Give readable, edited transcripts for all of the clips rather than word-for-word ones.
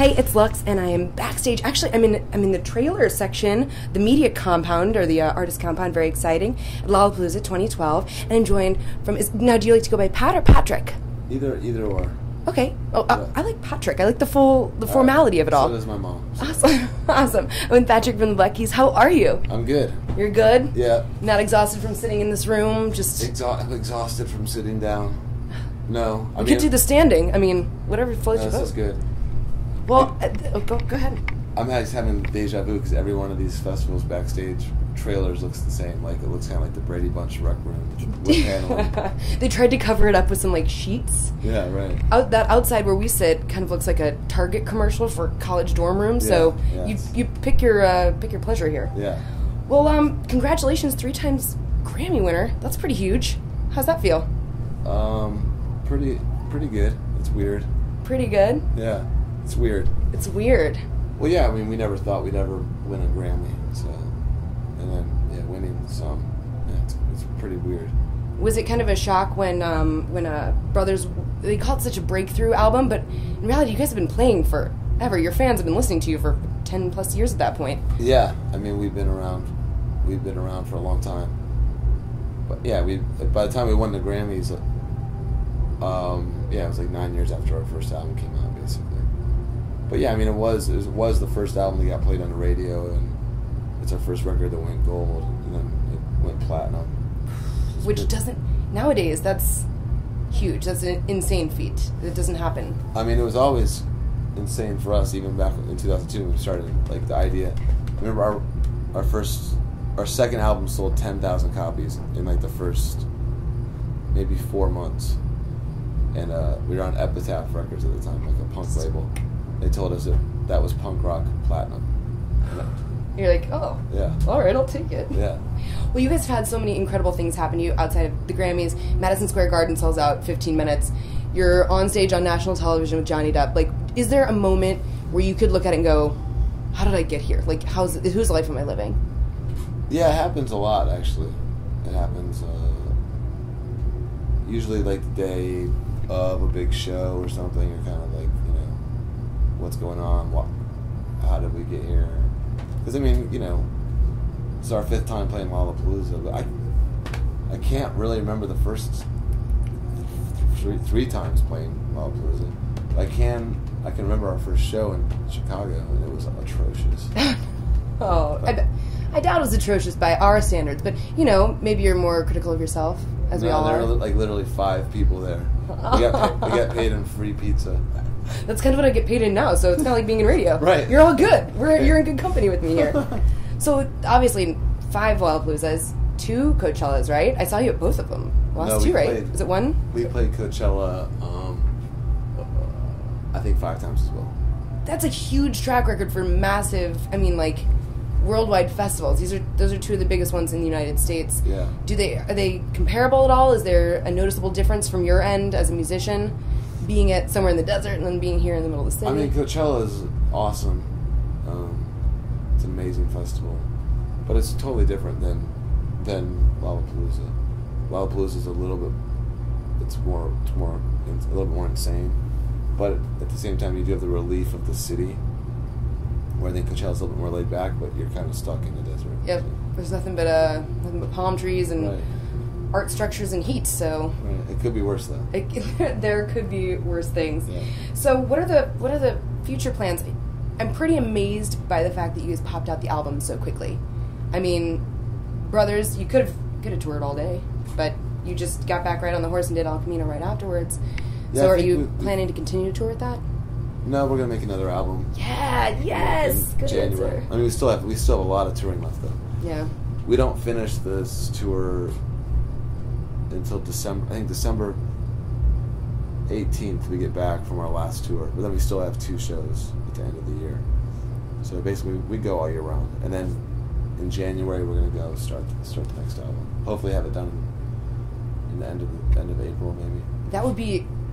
Hey, it's Lux, and I am backstage. Actually, I'm in the trailer section, the media compound, or the artist compound, very exciting, at Lollapalooza 2012, and I'm joined from... Now, do you like to go by Pat or Patrick? Either or. Okay. Oh, yeah. I like Patrick. I like the formality of it all. So does my mom. So. Awesome. Awesome. I'm with Patrick from the Black Keys. How are you? I'm good. You're good? Yeah. Not exhausted from sitting in this room? Just... I'm exhausted from sitting down. No. We could do the standing. I mean, whatever floats your boat. This is good. Well, go ahead. I'm just having deja vu because every one of these festivals backstage trailers looks the same. Like, it looks kind of like the Brady Bunch rec room with paneling. They tried to cover it up with some, like, sheets. Yeah, right. That outside where we sit kind of looks like a Target commercial for college dorm rooms. So you pick your pleasure here. Yeah. Well, congratulations, 3 times Grammy winner. That's pretty huge. How's that feel? Pretty good. It's weird. Pretty good? Yeah. It's weird. It's weird. Well, yeah, I mean, we never thought we'd ever win a Grammy, so... And then, winning some, it's pretty weird. Was it kind of a shock when Brothers... They call it such a breakthrough album, but in reality, you guys have been playing forever. Your fans have been listening to you for 10-plus years at that point. Yeah, I mean, we've been around for a long time. But, yeah, by the time we won the Grammys... it was like 9 years after our first album came out, basically. But yeah, I mean, it was the first album that got played on the radio, and it's our first record that went gold, and then it went platinum. Which doesn't nowadays. That's huge. That's an insane feat. It doesn't happen. I mean, it was always insane for us, even back in 2002 when we started. Like the idea. I remember our second album sold 10,000 copies in like the first maybe 4 months. And we were on Epitaph Records at the time, like a punk label. They told us that was punk rock platinum. You're like, oh, yeah, all right, I'll take it. Yeah. Well, you guys have had so many incredible things happen to you outside of the Grammys. Madison Square Garden sells out 15 minutes. You're on stage on national television with Johnny Depp. Like, is there a moment where you could look at it and go, how did I get here? Like, whose life am I living? Yeah, it happens a lot, actually. It happens usually like the day of a big show or something. You're kind of like, what's going on? How did we get here? Because, I mean, it's our 5th time playing Lollapalooza, but I can't really remember the first three times playing Lollapalooza. I can remember our first show in Chicago, and it was atrocious. I doubt it was atrocious by our standards, but, maybe you're more critical of yourself, as we all are. There were like literally 5 people there. We got paid in free pizza. That's kind of what I get paid in now, so it's kind of like being in radio. Right. You're all good. You're in good company with me here. So, obviously, 5 Lollapaloozas, 2 Coachellas, right? I saw you at both of them. Last 2, right? Is it 1? We played Coachella, I think 5 times as well. That's a huge track record for massive, worldwide festivals. Those are 2 of the biggest ones in the United States. Yeah. Are they comparable at all? Is there a noticeable difference from your end as a musician, being at somewhere in the desert and then being here in the middle of the city? I mean, Coachella is awesome. It's an amazing festival, but it's totally different than Lollapalooza. Lollapalooza is a little bit more insane, but at the same time, you do have the relief of the city. Where I think Coachella's a little bit more laid back, but you're kind of stuck in the desert. Yep, there's nothing but palm trees and art structures and heat. So it could be worse though. There could be worse things. Yeah. So what are the future plans? I'm pretty amazed by the fact that you guys popped out the album so quickly. I mean, Brothers, you could have toured all day, but you just got back right on the horse and did El Camino right afterwards. Yeah, so are you planning to continue to tour with that? No, we're gonna make another album. Yeah, yes, good January. answer. I mean, we still have a lot of touring left though. Yeah. We don't finish this tour until December. I think December 18th we get back from our last tour, but then we still have 2 shows at the end of the year. So basically, we go all year round, and then in January we're gonna go start the next album. Hopefully, have it done in the end of April, maybe.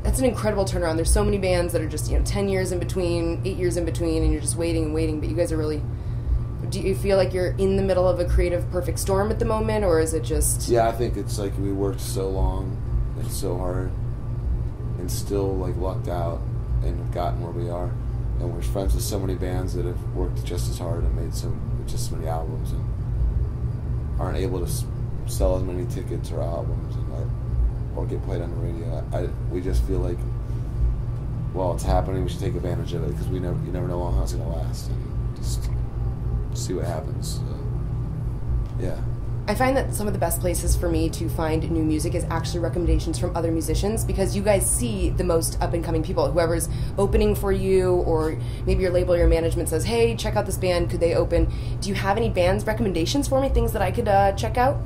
That's an incredible turnaround. There's so many bands that are just 10 years in between, 8 years in between, and you're just waiting and waiting. But you guys are really. Do you feel like you're in the middle of a creative perfect storm at the moment, or is it just? Yeah, I think it's like we worked so long and so hard, and still like lucked out and have gotten where we are. and we're friends with so many bands that have worked just as hard and made just so many albums and aren't able to sell as many tickets or albums or get played on the radio. We just feel like, well, it's happening. We should take advantage of it because you never know how it's going to last, and just see what happens. So, yeah. I find that some of the best places for me to find new music is actually recommendations from other musicians, because you guys see the most up-and-coming people. Whoever's opening for you, or maybe your label, your management says, hey, check out this band, could they open? Do you have any bands recommendations for me, things that I could check out?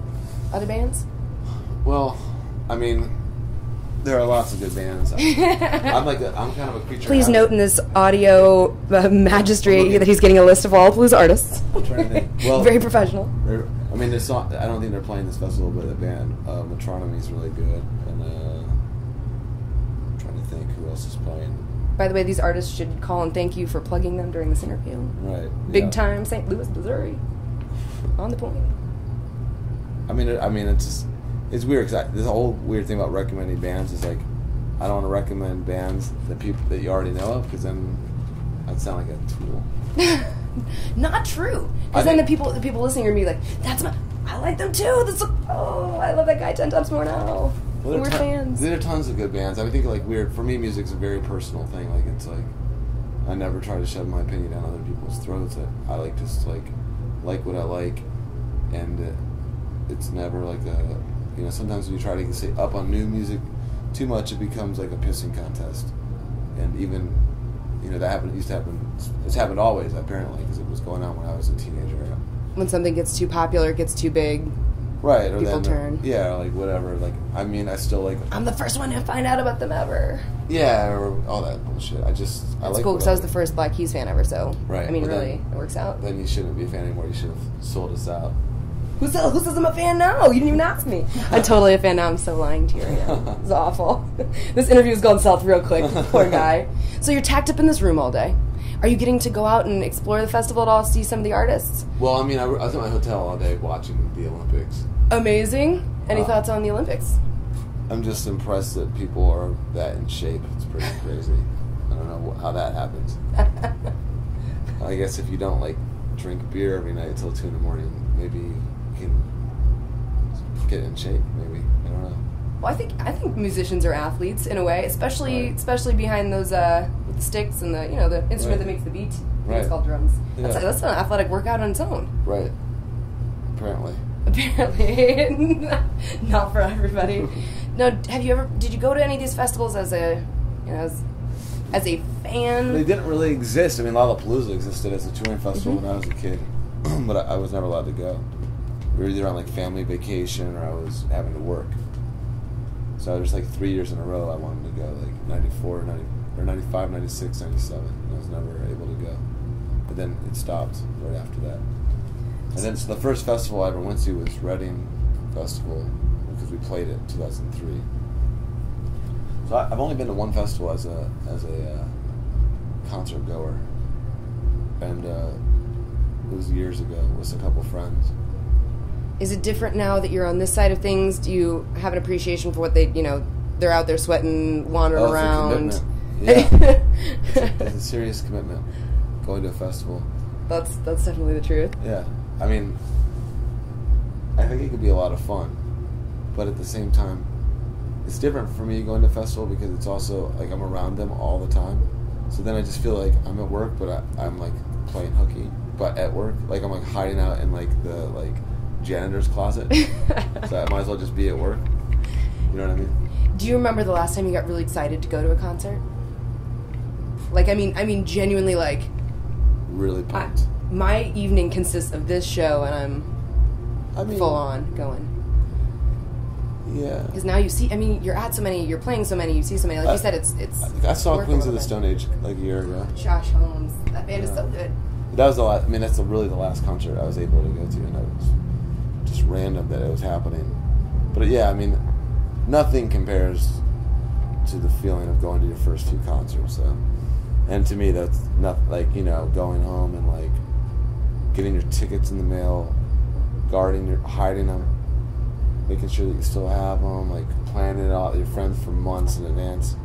Other bands? Well, I mean, there are lots of good bands. I'm kind of a creature. Please note in this audio magistrate that he's getting a list of Lollapalooza artists. I'm trying to think. Well, very professional. I mean, this song, I don't think they're playing this festival, but the band Metronomy is really good, and I'm trying to think who else is playing. By the way, these artists should call and thank you for plugging them during this interview. Right. Big time St. Louis, Missouri. On the point. I mean, it's weird because this whole weird thing about recommending bands is like, I don't want to recommend bands that you already know of, because then I'd sound like a tool. Not true. Because then the people listening are going to be like, I like them too. I love that guy 10 times more now. Well, we're fans. There are tons of good bands. I think for me, music's a very personal thing. Like, it's like, I never try to shove my opinion down other people's throats. I like just like what I like, and it's never like sometimes when you try to say up on new music too much, it becomes like a pissing contest. And even, that used to happen. It's happened always, apparently, because it was going on when I was a teenager. When something gets too popular, it gets too big. Right. Or people turn. Yeah, or like whatever. Like, I mean, I still like... I'm the first one to find out about them ever. Yeah, or all that bullshit. I It's like cool, because I was the first Black Keys fan ever, so... Right. I mean, really, it works out. Then you shouldn't be a fan anymore. You should have sold us out. Who says I'm a fan now? You didn't even ask me. I'm totally a fan now. I'm so lying to you right now. It's awful. This interview's gone south real quick. Poor guy. So you're tacked up in this room all day. Are you getting to go out and explore the festival at all, see some of the artists? Well, I mean, I was at my hotel all day watching the Olympics. Amazing. Any thoughts on the Olympics? I'm just impressed that people are that in shape. It's pretty crazy. I don't know how that happens. I guess if you don't, drink beer every night until 2 in the morning, maybe you can get in shape, maybe. I don't know. Well, I think musicians are athletes in a way, especially behind those with the sticks and the instrument that makes the beat. Right. It's called drums. Yeah. That's an athletic workout on its own. Right. Apparently. Not for everybody. No, did you go to any of these festivals as a as a fan? They didn't really exist. I mean, Lollapalooza existed as a touring festival when I was a kid, but I was never allowed to go. We were either on family vacation or I was having to work. So there's 3 years in a row I wanted to go, 94, 90, or 95, 96, 97. And I was never able to go. But then it stopped right after that. And then so the first festival I ever went to was Reading Festival, because we played it in 2003. So I've only been to one festival as a concert goer, and it was years ago with a couple friends. Is it different now that you're on this side of things? Do you have an appreciation for what they're out there sweating, wandering around? It's a commitment. Yeah. it's a serious commitment, going to a festival. That's definitely the truth. Yeah. I mean, I think it could be a lot of fun, but at the same time, it's different for me going to a festival because it's also, I'm around them all the time. So then I just feel like I'm at work, but I'm playing hooky, but at work. I'm hiding out in the janitor's closet. So I might as well just be at work. You know what I mean? Do you remember the last time you got really excited to go to a concert? I mean genuinely really pumped. My evening consists of this show and I'm full on going. Yeah. Because now you see, you're at so many, you're playing so many, you see so many. You said, it's. I saw Queens of the Stone Age a year ago. Josh Holmes, that band is so good. That was the last. That's really the last concert I was able to go to, and it was just random that it was happening. But yeah, nothing compares to the feeling of going to your first few concerts. So, and to me, that's not going home and getting your tickets in the mail, hiding them, making sure that you still have them, planning it out with your friends for months in advance,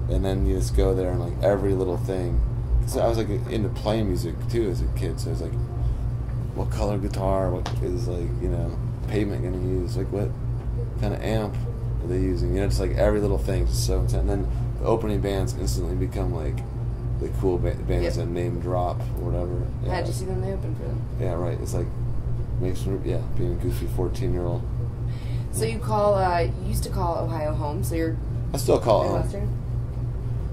and then you just go there and every little thing So I was like into playing music too as a kid. So I was like, what color guitar? What is like Pavement gonna use? Like what kind of amp are they using? Just like every little thing is so intense. And then the opening bands instantly become like the cool bands that name drop or whatever. Yeah. How'd you see them? They opened for them. Yeah, right. It's like makes me being a goofy 14-year-old. So you used to call Ohio home. So you're. I still call it home. Western?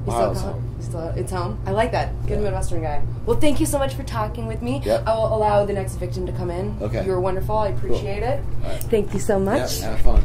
Ohio's home. It's home? I like that. Good Midwestern guy. Well, thank you so much for talking with me. Yep. I will allow the next victim to come in. Okay. You were wonderful. I appreciate it. All right. Thank you so much. Yeah, have fun.